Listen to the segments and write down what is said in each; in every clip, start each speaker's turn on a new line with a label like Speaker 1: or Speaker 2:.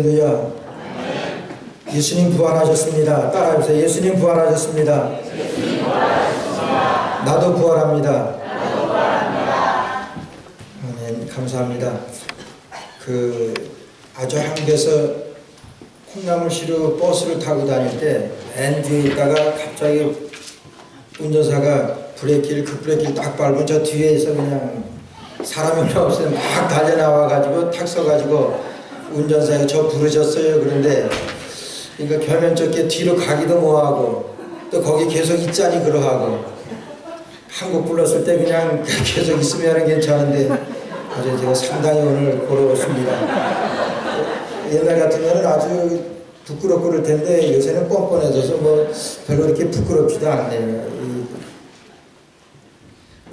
Speaker 1: 할렐루야. 예수님 부활하셨습니다. 따라해보세요. 예수님 부활하셨습니다. 나도 부활합니다. 아멘. 감사합니다. 아주 한국에서 콩나물시루 버스를 타고 다닐 때 맨 뒤에 있다가 갑자기 운전사가 급브레이키를 딱 밟은 저 뒤에서 그냥 사람이 별로 없어요. 막 달려나와가지고 탁 서가지고 운전사가 저 부르셨어요. 그런데 그러니까 결면적게 뒤로 가기도 뭐하고 또 거기 계속 있자니 그러하고 한국 불렀을 때 그냥 계속 있으면 괜찮은데 아주 제가 상당히 오늘 고로웠습니다. 옛날 같으면 아주 부끄럽고 그럴 텐데 요새는 뻔뻔해져서 뭐 별로 이렇게 부끄럽지도 않네요.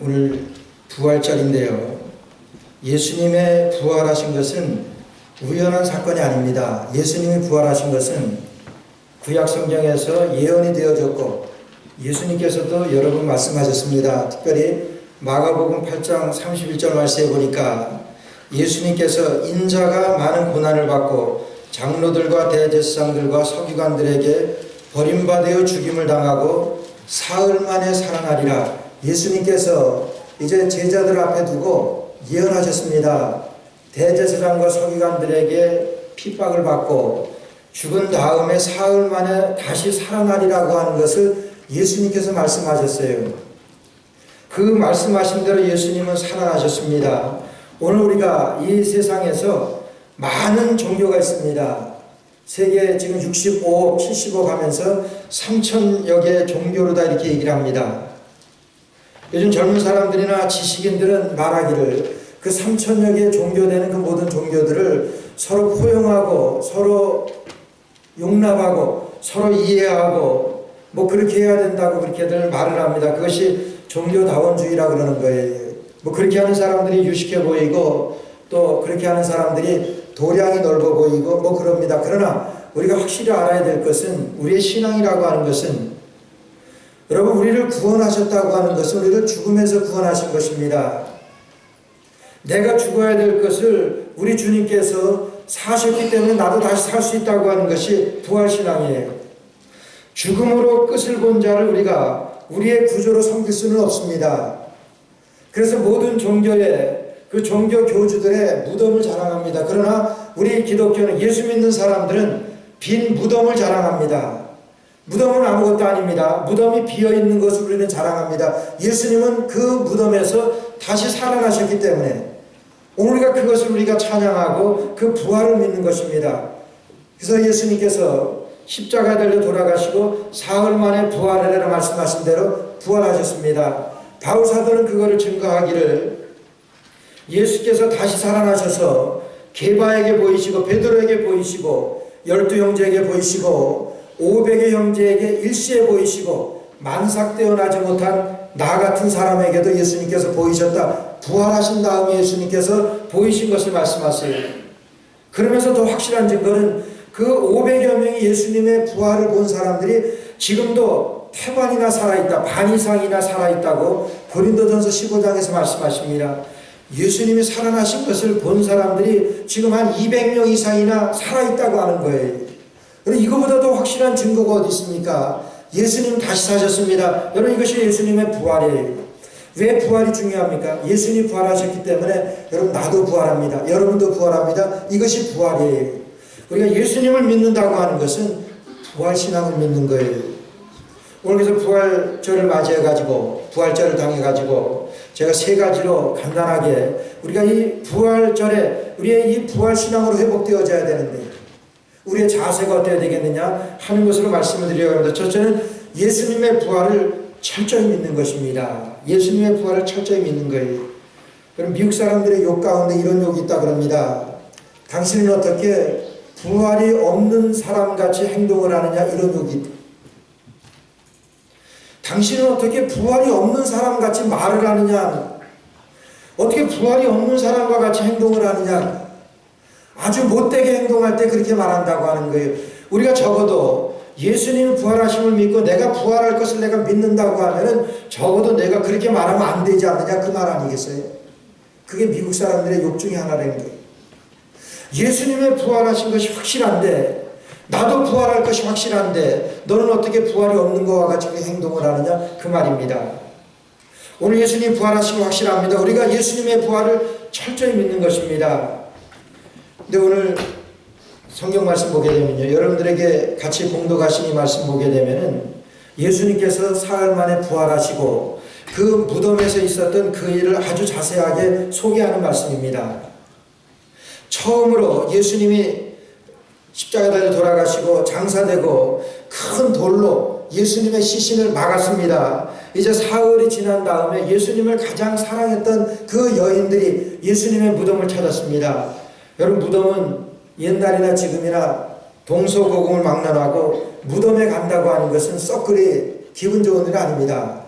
Speaker 1: 오늘 부활절인데요. 예수님의 부활하신 것은 우연한 사건이 아닙니다. 예수님이 부활하신 것은 구약 성경에서 예언이 되어졌고 예수님께서도 여러 번 말씀하셨습니다. 특별히 마가복음 8장 31절 말씀에 보니까 예수님께서 인자가 많은 고난을 받고 장로들과 대제사장들과 서기관들에게 버림받아 죽임을 당하고 사흘 만에 살아나리라. 예수님께서 이제 제자들 앞에 두고 예언하셨습니다. 대제사장과 서기관들에게 핍박을 받고 죽은 다음에 사흘 만에 다시 살아나리라고 하는 것을 예수님께서 말씀하셨어요. 그 말씀하신 대로 예수님은 살아나셨습니다. 오늘 우리가 이 세상에서 많은 종교가 있습니다. 세계 지금 65억, 70억 하면서 3천여 개의 종교로 다 이렇게 얘기를 합니다. 요즘 젊은 사람들이나 지식인들은 말하기를 그 3천여 개의 종교되는 그 모든 종교들을 서로 포용하고 서로 용납하고 서로 이해하고 뭐 그렇게 해야 된다고 그렇게들 말을 합니다. 그것이 종교다원주의라 그러는 거예요. 뭐 그렇게 하는 사람들이 유식해 보이고 또 그렇게 하는 사람들이 도량이 넓어 보이고 뭐 그럽니다. 그러나 우리가 확실히 알아야 될 것은 우리의 신앙이라고 하는 것은 여러분 우리를 구원하셨다고 하는 것은 우리를 죽음에서 구원하신 것입니다. 내가 죽어야 될 것을 우리 주님께서 사셨기 때문에 나도 다시 살 수 있다고 하는 것이 부활신앙이에요. 죽음으로 끝을 본 자를 우리가 우리의 구조로 섬길 수는 없습니다. 그래서 모든 종교의 그 종교 교주들의 무덤을 자랑합니다. 그러나 우리 기독교는 예수 믿는 사람들은 빈 무덤을 자랑합니다. 무덤은 아무것도 아닙니다. 무덤이 비어있는 것을 우리는 자랑합니다. 예수님은 그 무덤에서 다시 살아나셨기 때문에 오늘 우리가 그것을 우리가 찬양하고 그 부활을 믿는 것입니다. 그래서 예수님께서 십자가에 달려 돌아가시고 사흘 만에 부활하리라 말씀하신 대로 부활하셨습니다. 바울 사도는 그거를 증거하기를 예수께서 다시 살아나셔서 게바에게 보이시고 베드로에게 보이시고 12형제에게 보이시고 500의 형제에게 일시에 보이시고 만삭되어 나지 못한 나 같은 사람에게도 예수님께서 보이셨다. 부활하신 다음에 예수님께서 보이신 것을 말씀하세요. 그러면서 더 확실한 증거는 그 500여 명이 예수님의 부활을 본 사람들이 지금도 태반이나 살아있다, 반 이상이나 살아있다고 고린도전서 15장에서 말씀하십니다. 예수님이 살아나신 것을 본 사람들이 지금 한 200명 이상이나 살아있다고 하는 거예요. 그리고 이거보다 더 확실한 증거가 어디 있습니까? 예수님 다시 사셨습니다. 여러분 이것이 예수님의 부활이에요. 왜 부활이 중요합니까? 예수님이 부활하셨기 때문에 여러분 나도 부활합니다. 여러분도 부활합니다. 이것이 부활이에요. 우리가 예수님을 믿는다고 하는 것은 부활신앙을 믿는 거예요. 오늘 그래서 부활절을 맞이해가지고 부활절을 당해가지고 제가 세 가지로 간단하게 우리가 이 부활절에 우리의 이 부활신앙으로 회복되어져야 되는데 우리의 자세가 어때야 되겠느냐 하는 것으로 말씀을 드리려고 합니다. 첫째는 예수님의 부활을 철저히 믿는 것입니다. 예수님의 부활을 철저히 믿는 거예요. 그럼 미국 사람들의 욕 가운데 이런 욕이 있다 그럽니다. 당신은 어떻게 부활이 없는 사람같이 행동을 하느냐 이런 욕이 있다. 당신은 어떻게 부활이 없는 사람같이 말을 하느냐 어떻게 부활이 없는 사람과 같이 행동을 하느냐 아주 못되게 행동할 때 그렇게 말한다고 하는 거예요. 우리가 적어도 예수님이 부활하심을 믿고 내가 부활할 것을 내가 믿는다고 하면은 적어도 내가 그렇게 말하면 안 되지 않느냐 그 말 아니겠어요? 그게 미국 사람들의 욕 중에 하나라는 거예요. 예수님의 부활하신 것이 확실한데, 나도 부활할 것이 확실한데 너는 어떻게 부활이 없는 것과 같이 행동을 하느냐, 그 말입니다. 오늘 예수님 부활하신 거 확실합니다. 우리가 예수님의 부활을 철저히 믿는 것입니다. 근데 오늘 성경 말씀 보게 되면요, 여러분들에게 같이 공독하신 이 말씀 보게 되면은 예수님께서 사흘 만에 부활하시고 그 무덤에서 있었던 그 일을 아주 자세하게 소개하는 말씀입니다. 처음으로 예수님이 십자가 달려 돌아가시고 장사되고 큰 돌로 예수님의 시신을 막았습니다. 이제 사흘이 지난 다음에 예수님을 가장 사랑했던 그 여인들이 예수님의 무덤을 찾았습니다. 여러분, 무덤은 옛날이나 지금이나 동서고금을 막론하고 무덤에 간다고 하는 것은 썩 그리 기분 좋은 일 아닙니다.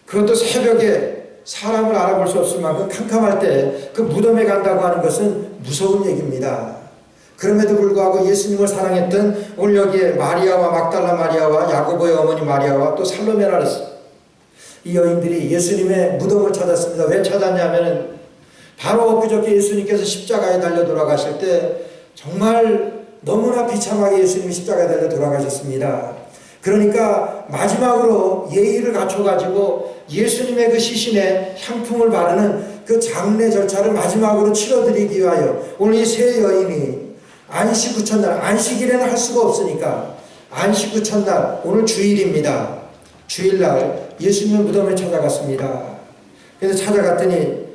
Speaker 1: 그것도 새벽에 사람을 알아볼 수 없을 만큼 캄캄할 때 그 무덤에 간다고 하는 것은 무서운 얘기입니다. 그럼에도 불구하고 예수님을 사랑했던 오늘 여기에 마리아와 막달라 마리아와 야고보의 어머니 마리아와 또 살로메라, 이 여인들이 예수님의 무덤을 찾았습니다. 왜 찾았냐면 바로 엊그저께 예수님께서 십자가에 달려 돌아가실 때 정말 너무나 비참하게 예수님이 십자가에 달려 돌아가셨습니다. 그러니까 마지막으로 예의를 갖춰가지고 예수님의 그 시신에 향품을 바르는 그 장례 절차를 마지막으로 치러드리기 위하여 오늘 이 세 여인이 안식 후 첫날, 안식일에는 할 수가 없으니까 안식 후 첫날, 오늘 주일입니다. 주일날 예수님의 무덤에 찾아갔습니다. 그래서 찾아갔더니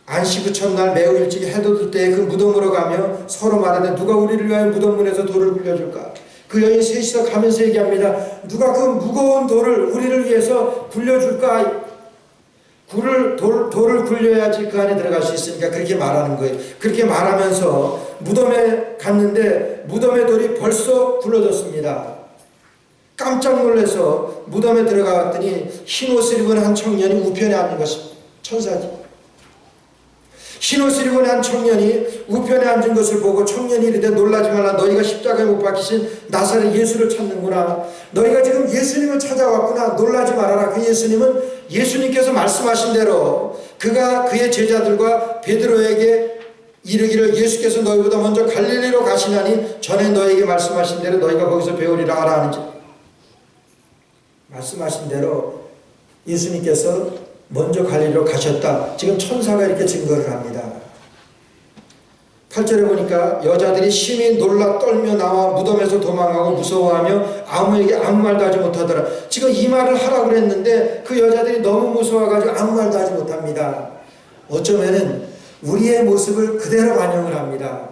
Speaker 1: 안식 후 첫날 매우 일찍 해돋을 때 그 무덤으로 가며 서로 말하되 누가 우리를 위하여 무덤문에서 돌을 굴려줄까? 그 여인 셋이서 가면서 얘기합니다. 누가 그 무거운 돌을 우리를 위해서 굴려줄까? 돌을 굴려야지 그 안에 들어갈 수 있으니까 그렇게 말하는 거예요. 그렇게 말하면서 무덤에 갔는데 무덤의 돌이 벌써 굴러졌습니다. 깜짝 놀라서 무덤에 들어갔더니 흰 옷을 입은 한 청년이 우편에 앉는 것이 천사지. 흰 옷을 입은 한 청년이 우편에 앉은 것을 보고 청년이 이르되 놀라지 말라. 너희가 십자가에 못 박히신 나사렛 예수를 찾는구나. 너희가 지금 예수님을 찾아왔구나. 놀라지 말아라. 그 예수님은 예수님께서 말씀하신 대로 그가 그의 제자들과 베드로에게 이르기를 예수께서 너희보다 먼저 갈릴리로 가시나니 전에 너희에게 말씀하신 대로 너희가 거기서 배우리라 하라 하는지, 말씀하신 대로 예수님께서 먼저 갈릴리로 가셨다. 지금 천사가 이렇게 증거를 합니다. 8절에 보니까 여자들이 심히 놀라 떨며 나와 무덤에서 도망가고 무서워하며 아무에게 아무 말도 하지 못하더라. 지금 이 말을 하라고 그랬는데 그 여자들이 너무 무서워가지고 아무 말도 하지 못합니다. 어쩌면은 우리의 모습을 그대로 반영을 합니다.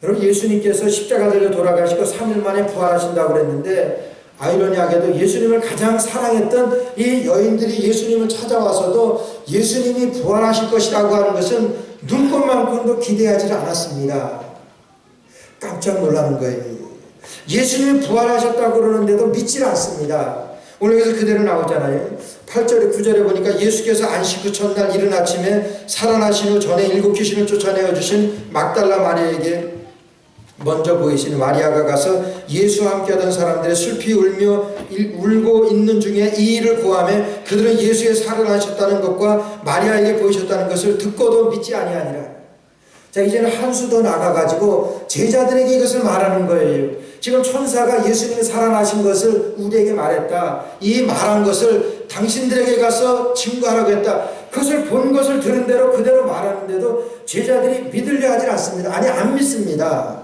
Speaker 1: 여러분, 예수님께서 십자가 달려 돌아가시고 3일 만에 부활하신다고 그랬는데 아이러니하게도 예수님을 가장 사랑했던 이 여인들이 예수님을 찾아와서도 예수님이 부활하실 것이라고 하는 것은 눈꽃만큼도 기대하지 않았습니다. 깜짝 놀라는 거예요. 예수님이 부활하셨다고 그러는데도 믿질 않습니다. 오늘 여기서 그대로 나오잖아요. 8절에 9절에 보니까 예수께서 안식 후 첫날 이른 아침에 살아나신 후 전에 7 귀신을 쫓아내어 주신 막달라 마리아에게 먼저 보이시는 마리아가 가서 예수와 함께하던 사람들의 슬피 울고 있는 중에 이 일을 고하며 그들은 예수의 살아나셨다는 것과 마리아에게 보이셨다는 것을 듣고도 믿지 아니하니라. 자, 이제는 한 수 더 나가가지고 제자들에게 이것을 말하는 거예요. 지금 천사가 예수님이 살아나신 것을 우리에게 말했다. 이 말한 것을 당신들에게 가서 증거하라고 했다. 그것을 본 것을 들은 대로 그대로 말하는데도 제자들이 믿으려 하지 않습니다. 아니, 안 믿습니다.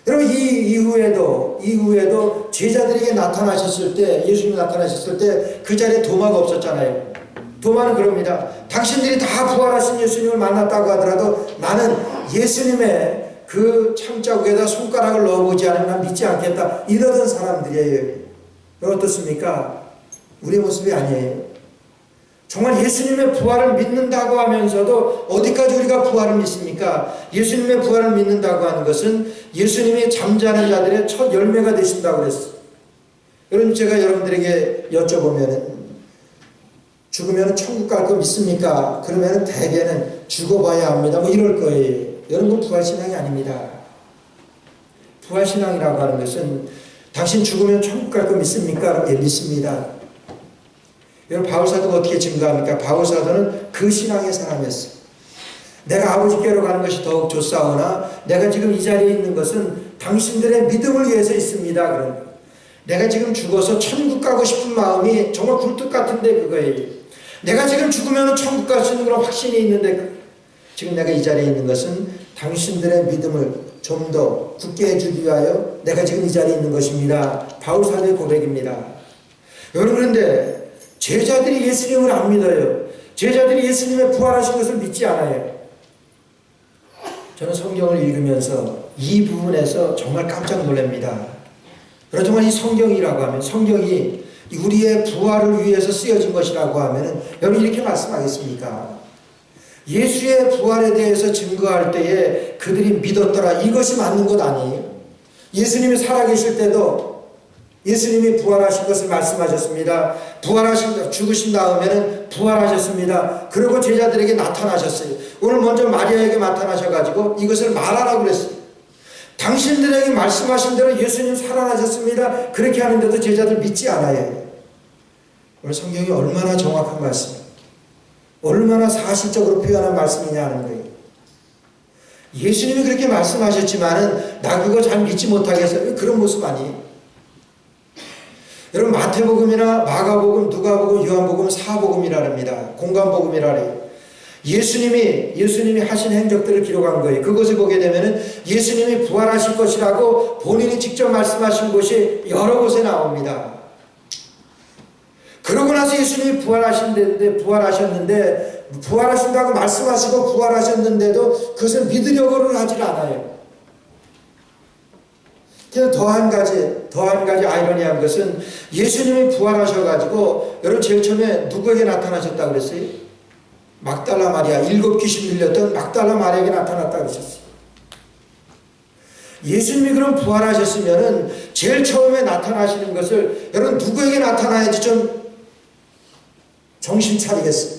Speaker 1: 여러분, 이 이후에도 제자들에게 나타나셨을 때, 예수님이 나타나셨을 때 그 자리에 도마가 없었잖아요. 도마는 그럽니다. 당신들이 다 부활하신 예수님을 만났다고 하더라도 나는 예수님의 그 창자국에다 손가락을 넣어보지 않으면 난 믿지 않겠다. 이러던 사람들이에요. 어떻습니까? 우리의 모습이 아니에요. 정말 예수님의 부활을 믿는다고 하면서도 어디까지 우리가 부활을 믿습니까? 예수님의 부활을 믿는다고 하는 것은 예수님이 잠자는 자들의 첫 열매가 되신다고 그랬어요. 여러분, 제가 여러분들에게 여쭤보면 죽으면 천국 갈 거 믿습니까? 그러면 대개는 죽어봐야 합니다. 뭐 이럴 거예요. 여러분, 부활신앙이 아닙니다. 부활신앙이라고 하는 것은 당신 죽으면 천국 갈 거 믿습니까? 예, 믿습니다. 여러분, 바울사도가 어떻게 증거합니까? 바울사도는 그 신앙의 사람이었어요. 내가 아버지께로 가는 것이 더욱 좋사오나 내가 지금 이 자리에 있는 것은 당신들의 믿음을 위해서 있습니다. 그런 내가 지금 죽어서 천국 가고 싶은 마음이 정말 굴뚝 같은데 그거예요. 내가 지금 죽으면 천국 갈 수 있는 그런 확신이 있는데 지금 내가 이 자리에 있는 것은 당신들의 믿음을 좀 더 굳게 해주기 위하여 내가 지금 이 자리에 있는 것입니다. 바울 사도의 고백입니다. 여러분, 그런데 제자들이 예수님을 안 믿어요. 제자들이 예수님의 부활하신 것을 믿지 않아요. 저는 성경을 읽으면서 이 부분에서 정말 깜짝 놀랍니다. 여러분, 정말 이 성경이라고 하면, 성경이 우리의 부활을 위해서 쓰여진 것이라고 하면 여러분 이렇게 말씀하겠습니까? 예수의 부활에 대해서 증거할 때에 그들이 믿었더라, 이것이 맞는 것 아니에요? 예수님이 살아계실 때도 예수님이 부활하신 것을 말씀하셨습니다. 죽으신 다음에는 부활하셨습니다. 그리고 제자들에게 나타나셨어요. 오늘 먼저 마리아에게 나타나셔가지고 이것을 말하라고 그랬어요. 당신들에게 말씀하신 대로 예수님 살아나셨습니다. 그렇게 하는데도 제자들 믿지 않아요. 오늘 성경이 얼마나 정확한 말씀, 얼마나 사실적으로 표현한 말씀이냐 하는 거예요. 예수님이 그렇게 말씀하셨지만은 나 그거 잘 믿지 못하겠어요. 그런 모습 아니에요. 여러분, 마태복음이나 마가복음, 누가복음, 요한복음은 사복음이라 합니다. 공간복음이라 해요. 예수님이 하신 행적들을 기록한 거예요. 그것을 보게 되면은 예수님이 부활하실 것이라고 본인이 직접 말씀하신 곳이 여러 곳에 나옵니다. 그러고 나서 예수님이 부활하신다고 말씀하시고 부활하셨는데도 그것을 믿으려고는 하질 않아요. 더 한 가지 아이러니한 것은 예수님이 부활하셔가지고 여러분 제일 처음에 누구에게 나타나셨다고 그랬어요? 막달라 마리아, 7 귀신 들렸던 막달라 마리아에게 나타났다고 그러셨어요. 예수님이 그럼 부활하셨으면은 제일 처음에 나타나시는 것을 여러분 누구에게 나타나야지 좀 정신 차리겠어요?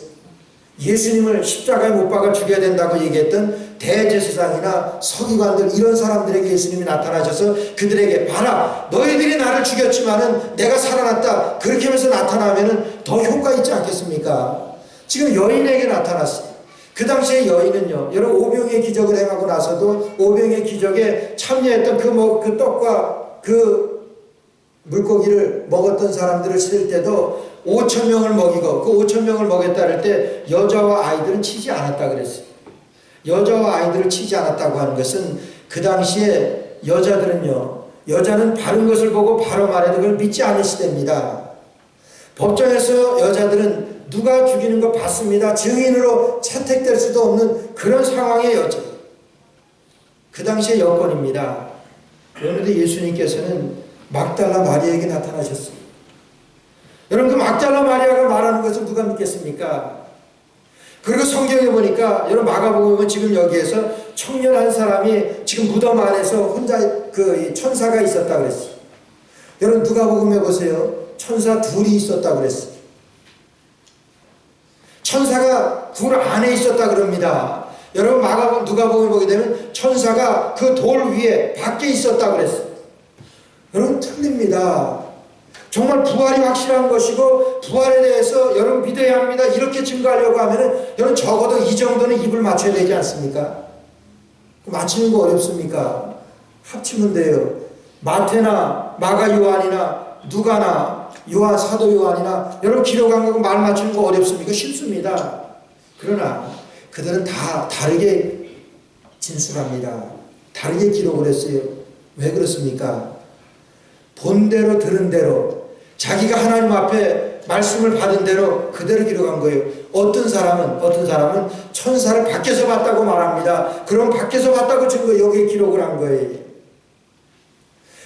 Speaker 1: 예수님을 십자가에 못 박아 죽여야 된다고 얘기했던 대제사장이나 서기관들, 이런 사람들에게 예수님이 나타나셔서 그들에게 봐라, 너희들이 나를 죽였지만은 내가 살아났다, 그렇게 하면서 나타나면은 더 효과 있지 않겠습니까? 지금 여인에게 나타났어요. 그 당시에 여인은요, 여러분 오병이의 기적을 행하고 나서도 오병이의 기적에 참여했던 그 떡과 그 물고기를 먹었던 사람들을 칠 때도 5,000명을 먹이고 그 5,000명을 먹였다 할 때 여자와 아이들은 치지 않았다 그랬어요. 여자와 아이들을 치지 않았다고 하는 것은 그 당시에 여자는 바른 것을 보고 바로 말해도 그걸 믿지 않을 시대입니다. 법정에서 여자들은 누가 죽이는 거 봤습니다, 증인으로 채택될 수도 없는 그런 상황의 여자, 그 당시의 여건입니다. 그런데 예수님께서는 막달라 마리아에게 나타나셨어요. 여러분, 그 막달라 마리아가 말하는 것을 누가 믿겠습니까? 그리고 성경에 보니까 여러분 마가복음은 지금 여기에서 청년 한 사람이 지금 무덤 안에서 혼자 그 천사가 있었다 그랬어요. 여러분 누가복음에 보세요. 천사 둘이 있었다 그랬어요. 천사가 둘 안에 있었다 그럽니다. 여러분 마가복음, 누가복음을 보게 되면 천사가 그 돌 위에 밖에 있었다 그랬어요. 여러분 틀립니다. 정말 부활이 확실한 것이고 부활에 대해서 여러분 믿어야 합니다, 이렇게 증거하려고 하면은 여러분 적어도 이 정도는 입을 맞춰야 되지 않습니까? 맞추는 거 어렵습니까? 합치면 돼요. 마태나 마가 요한이나 누가나 요한, 사도 요한이나 여러분 기록한 거 말 맞추는 거 어렵습니까? 쉽습니다. 그러나 그들은 다 다르게 진술합니다. 다르게 기록을 했어요. 왜 그렇습니까? 본 대로 들은 대로 자기가 하나님 앞에 말씀을 받은 대로 그대로 기록한 거예요. 어떤 사람은 천사를 밖에서 봤다고 말합니다. 그럼 밖에서 봤다고 증거 여기에 기록을 한 거예요.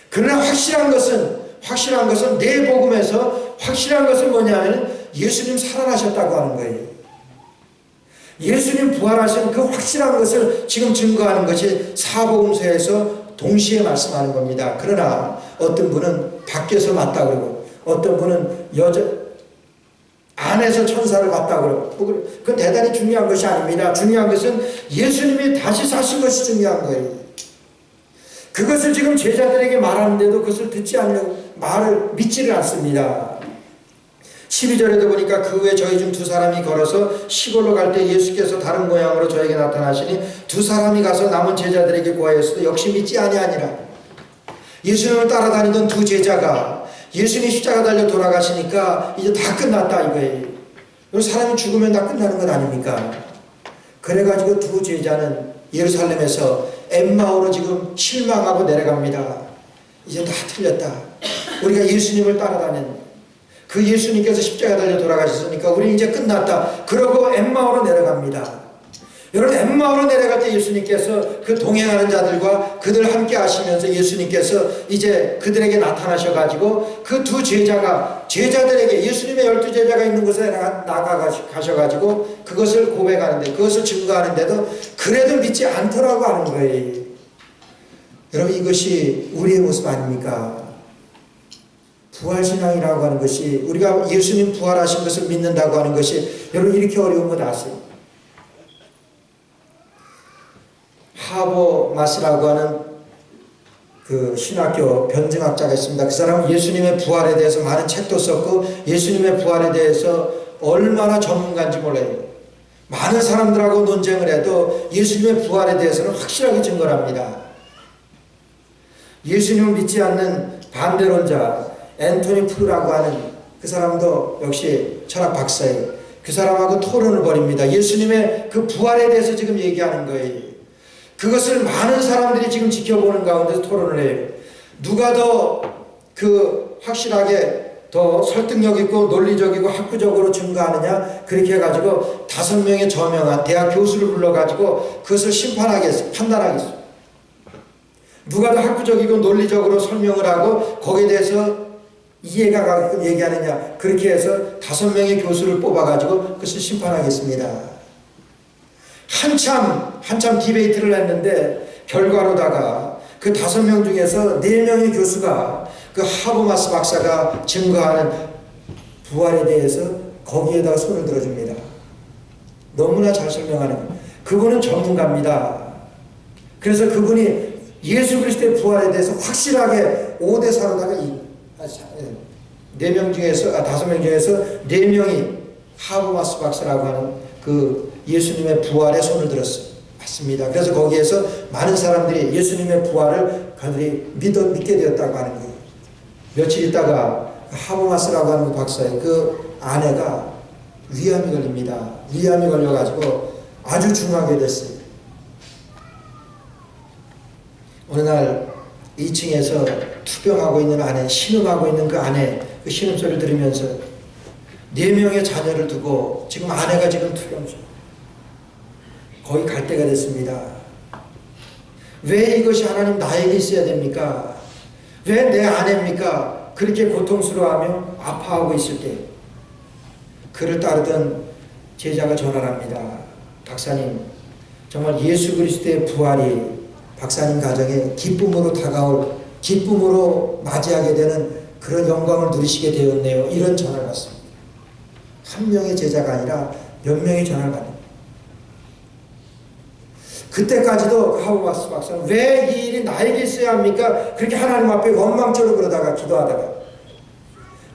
Speaker 1: 그러나 확실한 것은 내 복음에서 확실한 것은 뭐냐면 예수님 살아나셨다고 하는 거예요. 예수님 부활하신 그 확실한 것을 지금 증거하는 것이 사복음서에서 동시에 말씀하는 겁니다. 그러나 어떤 분은 밖에서 봤다 그러고 어떤 분은 안에서 천사를 봤다 그러고, 그건 대단히 중요한 것이 아닙니다. 중요한 것은 예수님이 다시 사신 것이 중요한 거예요. 그것을 지금 제자들에게 말하는데도 그것을 듣지 않으려고 말을 믿지를 않습니다. 12절에도 보니까 그 후에 저희 중 두 사람이 걸어서 시골로 갈 때 예수께서 다른 모양으로 저에게 나타나시니 두 사람이 가서 남은 제자들에게 고하였으되 역시 믿지 아니하니라. 예수님을 따라다니던 두 제자가 예수님 십자가 달려 돌아가시니까 이제 다 끝났다 이거예요. 사람이 죽으면 다 끝나는 것 아닙니까? 그래가지고 두 제자는 예루살렘에서 엠마오로 지금 실망하고 내려갑니다. 이제 다 틀렸다. 우리가 예수님을 따라다녔는데 그 예수님께서 십자가 달려 돌아가셨으니까 우리 이제 끝났다. 그러고 엠마오로 내려갑니다. 여러분, 엠마오로 내려갈 때 예수님께서 그 동행하는 자들과 그들 함께 하시면서 예수님께서 이제 그들에게 나타나셔가지고 그 두 제자가 제자들에게 예수님의 12제자가 있는 곳에 나가셔가지고 그것을 고백하는데 그것을 증거하는데도 그래도 믿지 않더라고 하는 거예요. 여러분, 이것이 우리의 모습 아닙니까? 부활신앙이라고 하는 것이, 우리가 예수님 부활하신 것을 믿는다고 하는 것이 여러분 이렇게 어려운 것 아세요? 하버마스라고 하는 그 신학교 변증학자가 있습니다. 그 사람은 예수님의 부활에 대해서 많은 책도 썼고 예수님의 부활에 대해서 얼마나 전문가인지 몰라요. 많은 사람들하고 논쟁을 해도 예수님의 부활에 대해서는 확실하게 증거를 합니다. 예수님을 믿지 않는 반대론자 앤토니 프루라고 하는 그 사람도 역시 철학 박사예요. 그 사람하고 토론을 벌입니다. 예수님의 그 부활에 대해서 지금 얘기하는 거예요. 그것을 많은 사람들이 지금 지켜보는 가운데서 토론을 해요. 누가 더 그 확실하게 더 설득력 있고 논리적이고 학구적으로 증거하느냐, 그렇게 해가지고 5명의 저명한 대학 교수를 불러가지고 그것을 심판하겠어요. 판단하겠어요. 누가 더 학구적이고 논리적으로 설명을 하고 거기에 대해서 이해가 가게끔 얘기하느냐, 그렇게 해서 5명의 교수를 뽑아가지고 그것을 심판하겠습니다. 한참 디베이트를 했는데 결과로다가 그 5명 중에서 4명의 교수가 그 하버마스 박사가 증거하는 부활에 대해서 거기에다가 손을 들어줍니다. 너무나 잘 설명하는 거예요. 그분은 전문가입니다. 그래서 그분이 예수 그리스도의 부활에 대해서 확실하게 5대4로다가 5명 중에서 4명이 하버마스 박사라고 하는 그 예수님의 부활에 손을 들었어요. 맞습니다. 그래서 거기에서 많은 사람들이 예수님의 부활을 그들이 믿게 되었다고 하는 거예요. 며칠 있다가 하버마스라고 하는 박사의 그 아내가 위암이 걸립니다. 위암이 걸려가지고 아주 중하게 됐어요. 어느 날 2층에서 투병하고 있는 아내, 신음하고 있는 그 아내, 그 신음소리를 들으면서 4명의 자녀를 두고 지금 아내가 지금 투병 중 거의 갈 때가 됐습니다. 왜 이것이 하나님 나에게 있어야 됩니까? 왜 내 아내입니까? 그렇게 고통스러워하며 아파하고 있을 때 그를 따르던 제자가 전화를 합니다. 박사님, 정말 예수 그리스도의 부활이 박사님 가정에 기쁨으로 다가올, 기쁨으로 맞이하게 되는 그런 영광을 누리시게 되었네요. 이런 전화를 받습니다. 한 명의 제자가 아니라 몇 명의 전화를 받는. 그때까지도 하버마스 박사는 왜 이 일이 나에게 있어야 합니까? 그렇게 하나님 앞에 원망처럼 그러다가 기도하다가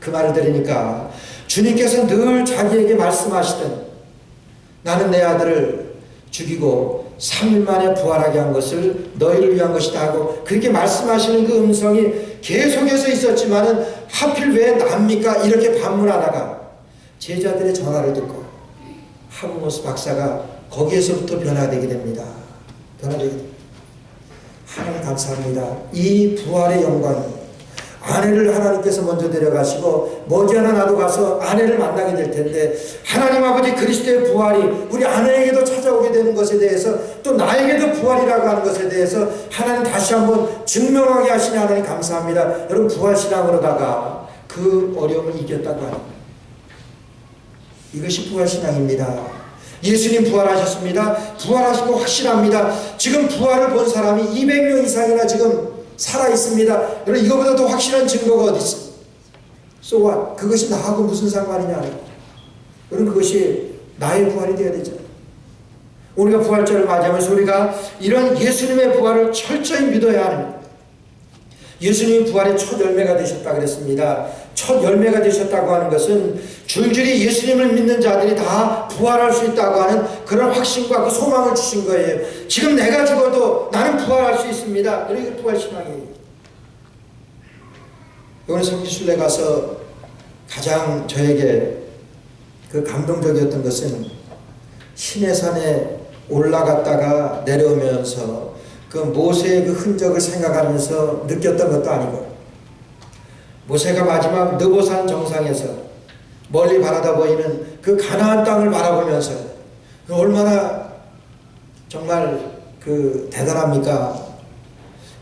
Speaker 1: 그 말을 들으니까 주님께서 늘 자기에게 말씀하시던 나는 내 아들을 죽이고 3일 만에 부활하게 한 것을 너희를 위한 것이다 하고 그렇게 말씀하시는 그 음성이 계속해서 있었지만은 하필 왜 납니까? 이렇게 반문하다가 제자들의 전화를 듣고 하버마스 박사가 거기에서부터 변화되게 됩니다. 변화되게 됩니다. 하나님 감사합니다. 이 부활의 영광이 아내를 하나님께서 먼저 데려가시고 머지않아 나도 가서 아내를 만나게 될 텐데 하나님 아버지 그리스도의 부활이 우리 아내에게도 찾아오게 되는 것에 대해서 또 나에게도 부활이라고 하는 것에 대해서 하나님 다시 한번 증명하게 하시니 하나님 감사합니다. 여러분, 부활신앙으로다가 그 어려움을 이겼다고 합니다. 이것이 부활신앙입니다. 예수님 부활하셨습니다. 부활하신 거 확실합니다. 지금 부활을 본 사람이 200명 이상이나 지금 살아있습니다. 여러분, 이거보다 더 확실한 증거가 어디 있어요? So what? 그것이 나하고 무슨 상관이냐? 여러분, 그것이 나의 부활이 되어야 되죠. 우리가 부활절을 맞이하면서 우리가 이런 예수님의 부활을 철저히 믿어야 합니다. 예수님이 부활의 첫 열매가 되셨다 그랬습니다. 첫 열매가 되셨다고 하는 것은 줄줄이 예수님을 믿는 자들이 다 부활할 수 있다고 하는 그런 확신과 그 소망을 주신 거예요. 지금 내가 죽어도 나는 부활할 수 있습니다. 이게 부활신앙이에요. 이번에 성지순례 가서 가장 저에게 그 감동적이었던 것은 시내산에 올라갔다가 내려오면서 그 모세의 그 흔적을 생각하면서 느꼈던 것도 아니고, 모세가 마지막 느보산 정상에서 멀리 바라다 보이는 그 가나안 땅을 바라보면서 얼마나 정말 그 대단합니까?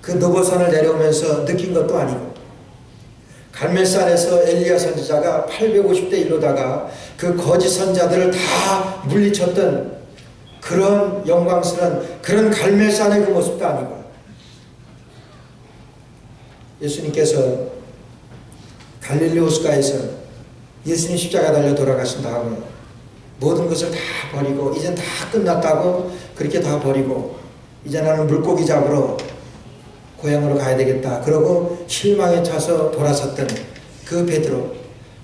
Speaker 1: 그 느보산을 내려오면서 느낀 것도 아니고, 갈멜산에서 엘리야 선지자가 850대 1로다가 그 거짓 선자들을 다 물리쳤던 그런 영광스러운 그런 갈멜산의 그 모습도 아니고, 예수님께서 갈릴리 호숫가에서 예수님 십자가 달려 돌아가신 다음에 모든 것을 다 버리고 이젠 다 끝났다고 그렇게 다 버리고 이제 나는 물고기 잡으러 고향으로 가야 되겠다 그러고 실망에 차서 돌아섰던 그 베드로,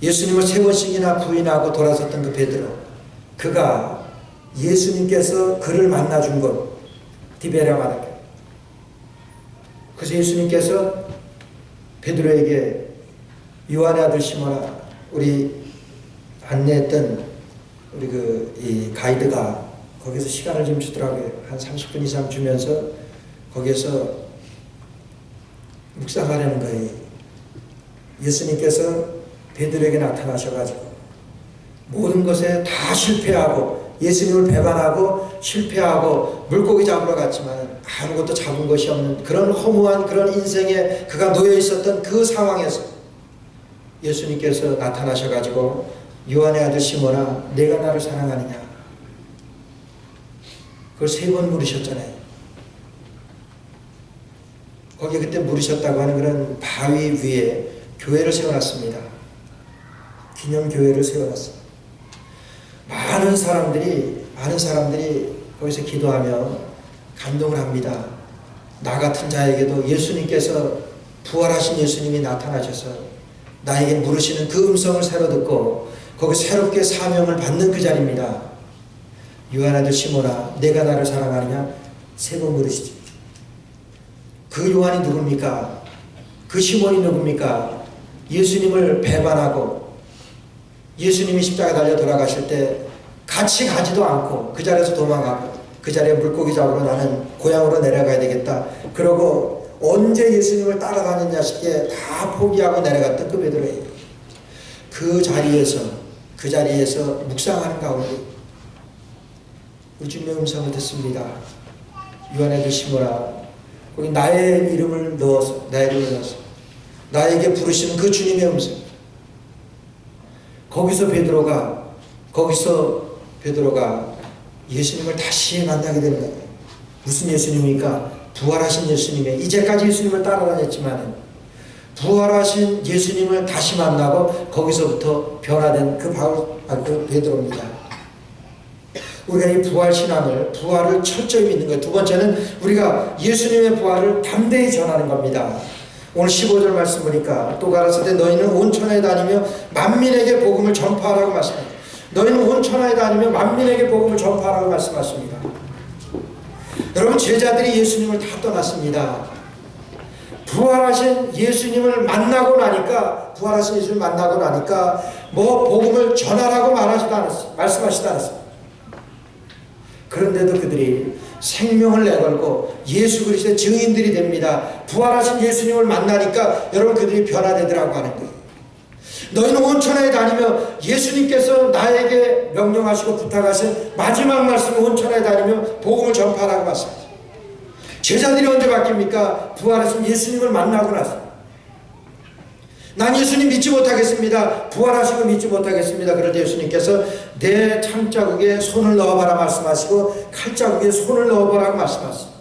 Speaker 1: 예수님을 3번씩이나 부인하고 돌아섰던 그 베드로, 그가 예수님께서 그를 만나준 곳 디베랴 바닷가, 그래서 예수님께서 베드로에게 요한의 아들 시몬아, 우리 안내했던 우리 이 가이드가 거기서 시간을 좀 주더라고요. 한 30분 이상 주면서 거기에서 묵상하려는 거예요. 예수님께서 베드로에게 나타나셔가지고 모든 것에 다 실패하고 예수님을 배반하고 실패하고 물고기 잡으러 갔지만 아무것도 잡은 것이 없는 그런 허무한 그런 인생에 그가 놓여 있었던 그 상황에서 예수님께서 나타나셔가지고 요한의 아들 시몬아, 내가 나를 사랑하느냐, 그걸 3번 물으셨잖아요. 거기 그때 물으셨다고 하는 그런 바위 위에 교회를 세워놨습니다. 기념교회를 세워놨습니다. 많은 사람들이 거기서 기도하며 감동을 합니다. 나 같은 자에게도 예수님께서, 부활하신 예수님이 나타나셔서 나에게 물으시는 그 음성을 새로 듣고 거기 새롭게 사명을 받는 그 자리입니다. 요한 아들 시몬아, 내가 나를 사랑하느냐? 3번 물으시죠. 그 요한이 누굽니까? 그 시몬이 누굽니까? 예수님을 배반하고 예수님이 십자가 달려 돌아가실 때 같이 가지도 않고 그 자리에서 도망가고 그 자리에 물고기 잡으러 나는 고향으로 내려가야 되겠다. 그러고 언제 예수님을 따라다녔냐 싶게 다 포기하고 내려갔던 그 베드로예요. 그 자리에서 묵상하는 가운데 우리 주님의 음성을 듣습니다. 요한의 아들 시몬아, 거기 나의 이름을 넣어서 나에게 부르시는 그 주님의 음성. 거기서 베드로가 예수님을 다시 만나게 되는 거예요. 무슨 예수님입니까? 부활하신 예수님의, 이제까지 예수님을 따라다녔지만 부활하신 예수님을 다시 만나고 거기서부터 변화된 그 베드로입니다. 우리가 이 부활을 철저히 믿는 거예요. 두 번째는 우리가 예수님의 부활을 담대히 전하는 겁니다. 오늘 15절 말씀 보니까 또 가라사대 너희는 온 천하에 다니며 만민에게 복음을 전파하라고 말씀합니다. 너희는 온 천하에 다니며 만민에게 복음을 전파하라고 말씀하십니다. 여러분, 제자들이 예수님을 다 떠났습니다. 부활하신 예수님을 만나고 나니까 뭐 복음을 전하라고 말씀하시지 않았습니다. 그런데도 그들이 생명을 내걸고 예수 그리스도의 증인들이 됩니다. 부활하신 예수님을 만나니까 여러분 그들이 변화되더라고 하는 거예요. 너희는 온 천하에 다니며, 예수님께서 나에게 명령하시고 부탁하신 마지막 말씀이 온 천하에 다니며 복음을 전파하라고 말씀하셨어요. 제자들이 언제 바뀝니까? 부활하신 예수님을 만나고 나서. 난 예수님 믿지 못하겠습니다. 부활하신 거 믿지 못하겠습니다. 그럴 때 예수님께서 내 창자국에 손을 넣어봐라 말씀하시고 칼자국에 손을 넣어보라고 말씀하셨어요.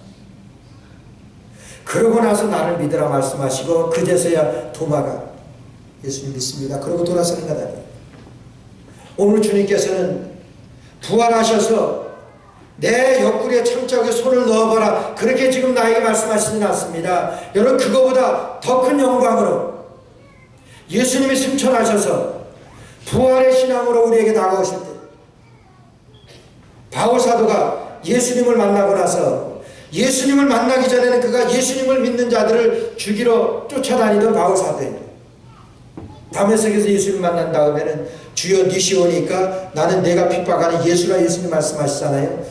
Speaker 1: 그러고 나서 나를 믿으라 말씀하시고 그제서야 도마가 예수님 믿습니다. 그러고 돌아서는 것 아니에요. 오늘 주님께서는 부활하셔서 내 옆구리에 창자국에 손을 넣어봐라 그렇게 지금 나에게 말씀하시지는 않습니다. 여러분, 그거보다 더 큰 영광으로 예수님이 승천하셔서 부활의 신앙으로 우리에게 다가오실 때 바울 사도가 예수님을 만나고 나서 예수님을 만나기 전에는 그가 예수님을 믿는 자들을 죽이러 쫓아다니던 바울 사도예요. 다메섹에서 예수님 만난 다음에는 주여 니시오니까 나는 내가 핍박하는 예수라 예수님 말씀하시잖아요.